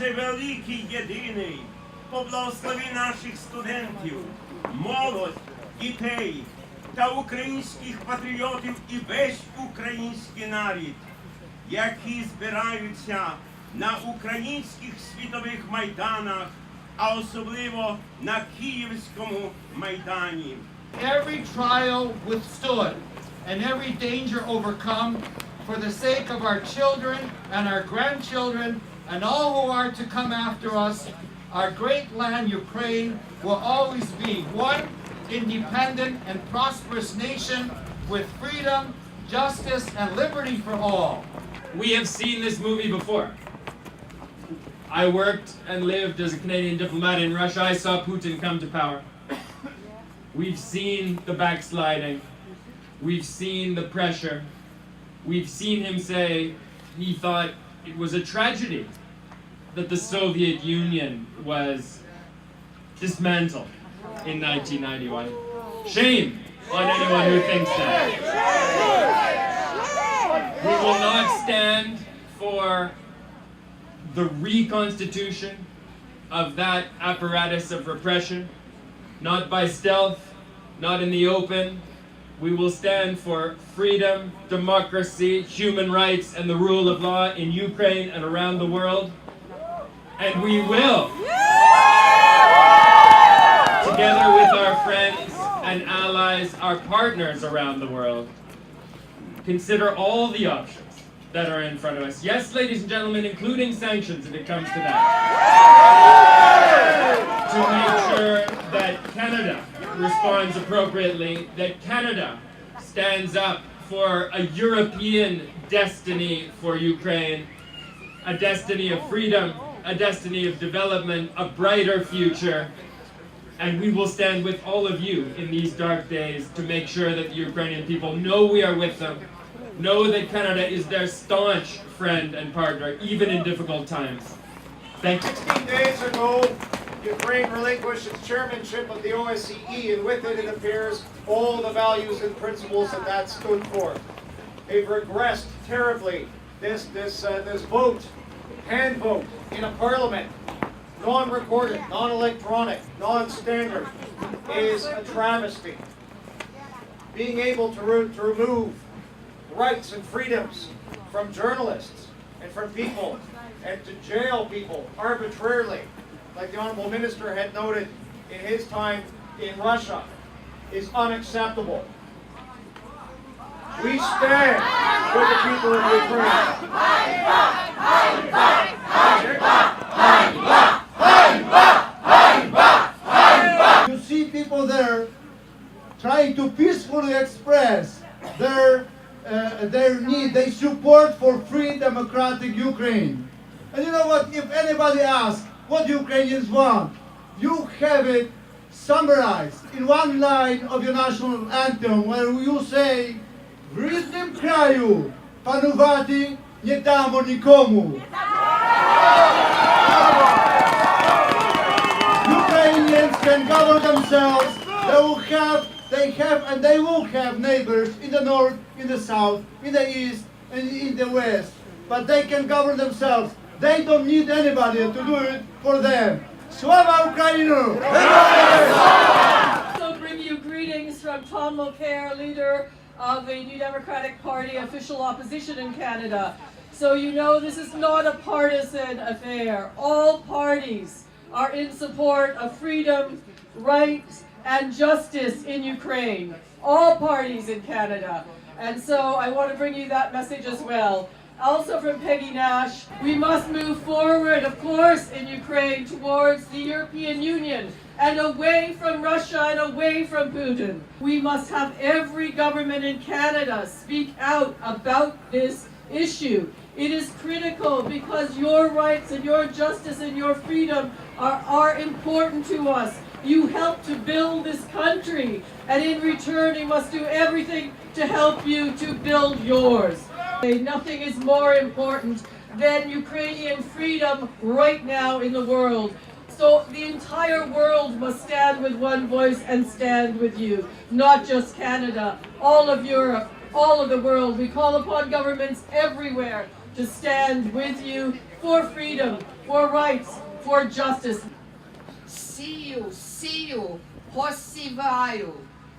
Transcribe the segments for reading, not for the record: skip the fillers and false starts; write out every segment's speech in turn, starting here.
Боже великий єдиний, поблагослови наших студентів, молодь, дітей та українських патріотів і весь український народ, які збираються на українських світових майданах, а особливо на Київському майдані. Every trial withstood and every danger overcome for the sake of our children and our grandchildren and all who are to come after us, our great land, Ukraine, will always be one independent and prosperous nation with freedom, justice, and liberty for all. We have seen this movie before. I worked and lived as a Canadian diplomat in Russia. I saw Putin come to power. We've seen the backsliding. We've seen the pressure. We've seen him say he thought it was a tragedy that the Soviet Union was dismantled in 1991. Shame on anyone who thinks that. We will not stand for the reconstitution of that apparatus of repression, not by stealth, not in the open. We will stand for freedom, democracy, human rights, and the rule of law in Ukraine and around the world. And we will, together with our friends and allies, our partners around the world, consider all the options that are in front of us. Yes, ladies and gentlemen, including sanctions if it comes to that. To make sure that Canada responds appropriately, that Canada stands up for a European destiny for Ukraine, a destiny of freedom, a destiny of development, a brighter future. And we will stand with all of you in these dark days to make sure that the Ukrainian people know we are with them, know that Canada is their staunch friend and partner, even in difficult times. Thank you. 16 days ago, Ukraine relinquished its chairmanship of the OSCE, and with it, it appears, all the values and principles that stood for. They've regressed terribly. This vote, hand vote, in a parliament, non-recorded, non-electronic, non-standard, is a travesty. Being able to remove rights and freedoms from journalists and from people, and to jail people arbitrarily, like the Honorable Minister had noted in his time in Russia, is unacceptable. We stand with the people of Ukraine. You see people there trying to peacefully express their need, their support for free democratic Ukraine. And you know what, if anybody asks what Ukrainians want, you have it summarized in one line of your national anthem, where you say, "В ріднім краю панувати не дамо нікому." Ukrainians can govern themselves. They have and they will have neighbors in the north, in the south, in the east, and in the west. But they can govern themselves. They don't need anybody to do it for them. Slava Ukraini! So bring you greetings from Tom Mulcair, leader of the New Democratic Party, official opposition in Canada. So you know this is not a partisan affair. All parties are in support of freedom, rights, and justice in Ukraine. All parties in Canada. And so I want to bring you that message as well. Also from Peggy Nash, we must move forward, of course, in Ukraine towards the European Union and away from Russia and away from Putin. We must have every government in Canada speak out about this issue. It is critical because your rights and your justice and your freedom are important to us. You helped to build this country, and in return, we must do everything to help you to build yours. Nothing is more important than Ukrainian freedom right now in the world. So the entire world must stand with one voice and stand with you, not just Canada, all of Europe, all of the world. We call upon governments everywhere to stand with you for freedom, for rights, for justice. Сію, посіваю,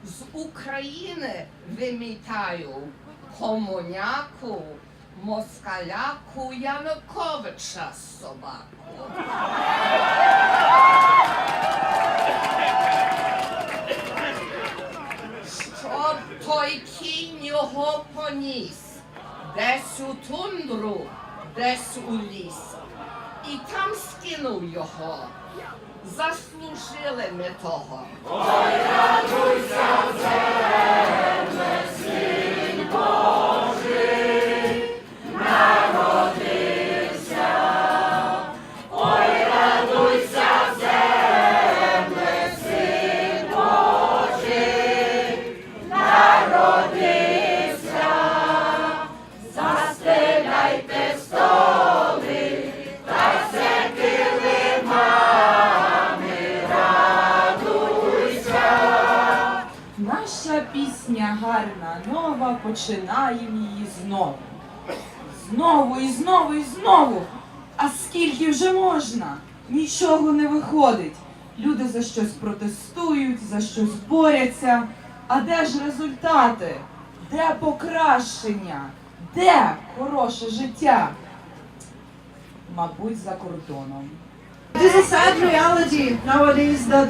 з України вимітаю, комуняку, москаляку, Януковича собаку. Щоб той кінь його поніс, десь у тундру, десь у ліс, і там скинув його. Заслужили ми того. Ой, радуйся, земле, син Божий, народився. Ой, радуйся, земле, син Божий, народився. Застеляйте столи, та все Наша пісня гарна, нова, починаємо її знову. Знову і знову і знову. А скільки вже можна? Нічого не виходить. Люди за щось протестують, за щось борються. А де ж результати? Де покращення? Де хороше життя? Мабуть, за кордоном. It is a sad reality nowadays that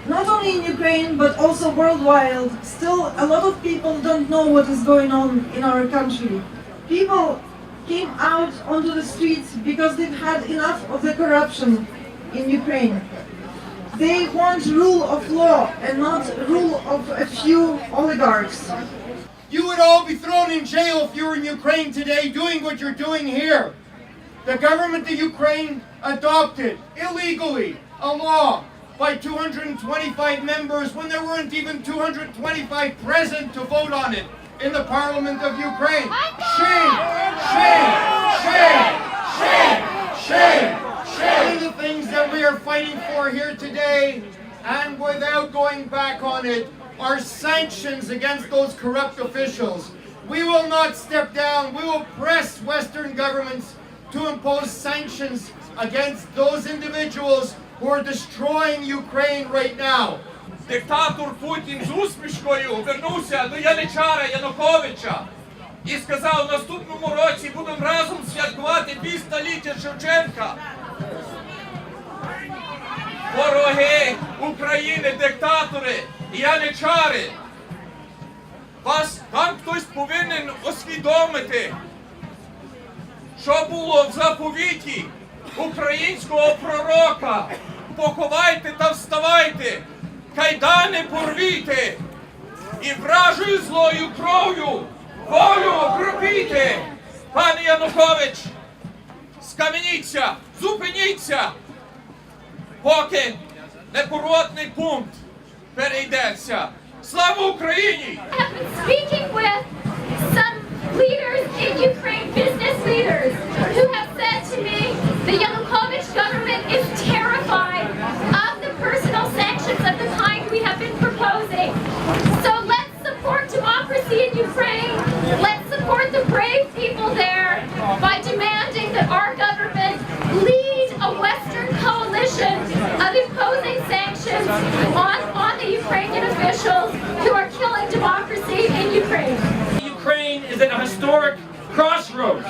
not only in Ukraine but also worldwide, still a lot of people don't know what is going on in our country. People came out onto the streets because they've had enough of the corruption in Ukraine. They want rule of law and not rule of a few oligarchs. You would all be thrown in jail if you were in Ukraine today doing what you're doing here. The government of Ukraine adopted illegally a law by 225 members when there weren't even 225 present to vote on it in the parliament of Ukraine. Shame! Shame! Shame! Shame! Shame! Shame! One of the things that we are fighting for here today, and without going back on it, are sanctions against those corrupt officials. We will not step down. We will press Western governments to impose sanctions against those individuals who are destroying Ukraine right now. Диктатор Путін з усмішкою вернувся до яничара Януковича і сказав, в наступному році будемо разом святкувати півстоліття Шевченка. Вороги України, диктатори і яничари, вас там хтось повинен освідомити, що було в заповіті українського пророка. Поховайте та вставайте, кайдани порвійте, і вражою злою кров'ю волю окропійте. Пане Янукович, скаменіться, зупиніться, поки неповоротний пункт перейдеться. Слава Україні! I have been speaking with some leaders in Ukraine, business leaders, who have said to me the Yanukovych government is terrified of the personal sanctions of the kind we have been proposing. So let's support democracy in Ukraine. Let's support the brave people there by demanding that our government lead a Western coalition of imposing sanctions on the Ukrainian officials who are killing democracy in Ukraine. Ukraine is at a historic crossroads.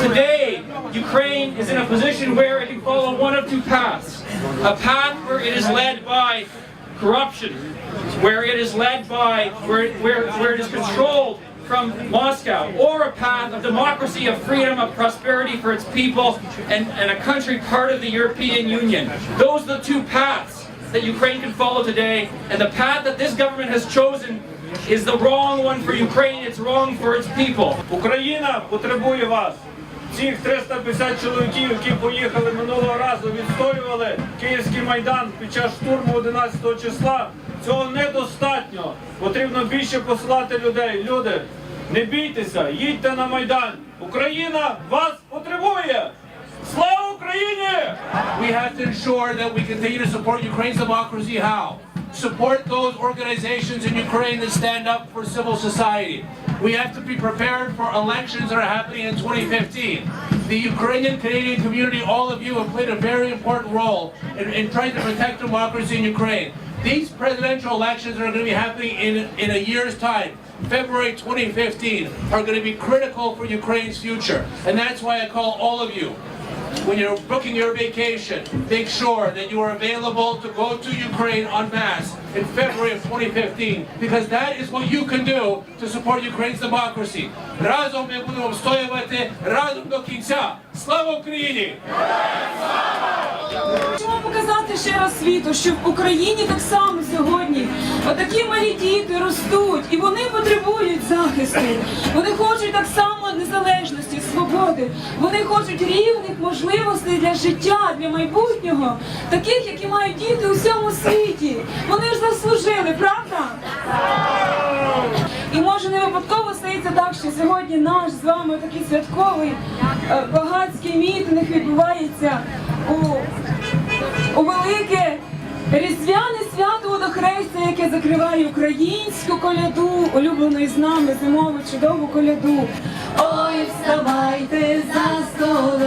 Today, Ukraine is in a position where it can follow one of two paths. A path where it is led by corruption, where it is led by, where it is controlled from Moscow, or a path of democracy, of freedom, of prosperity for its people, and a country part of the European Union. Those are the two paths that Ukraine can follow today, and the path that this government has chosen is the wrong one for Ukraine, it's wrong for its people. Україна потребує вас. Цих 350 чоловіків, які поїхали минулого разу, відстоювали Київський Майдан під час штурму 11 числа. Цього недостатньо. Потрібно більше посилати людей. Люди, не бійтеся, їдьте на Майдан. Україна вас потребує. Слава Україні! We have to ensure that we continue to support Ukraine's democracy. How? support those organizations in Ukraine that stand up for civil society. We have to be prepared for elections that are happening in 2015. The Ukrainian Canadian community, all of you have played a very important role in trying to protect democracy in Ukraine. These presidential elections that are going to be happening in a year's time, February 2015, are going to be critical for Ukraine's future. And that's why I call all of you, when you're booking your vacation, make sure that you are available to go to Ukraine en masse in February of 2015, because that is what you can do to support Ukraine's democracy. Разом ми будемо встоювати, разом до кінця. Слава Україні! Хочемо показати ще раз світу, що в Україні так само сьогодні отакі малі діти ростуть, і вони потребують захисту. Вони хочуть так само незалежності, свободи. Вони хочуть рівних можливостей для життя, для майбутнього, таких, які мають діти у всьому світі. Вони ж заслужили, правда? І може не випадково стається так, що сьогодні наш з вами такий святковий багатський мітинг відбувається у велике різдвяне свято Водохрестя, яке закриває українську коляду, улюблену із нами зимову чудову коляду. Ой, вставайте за столом.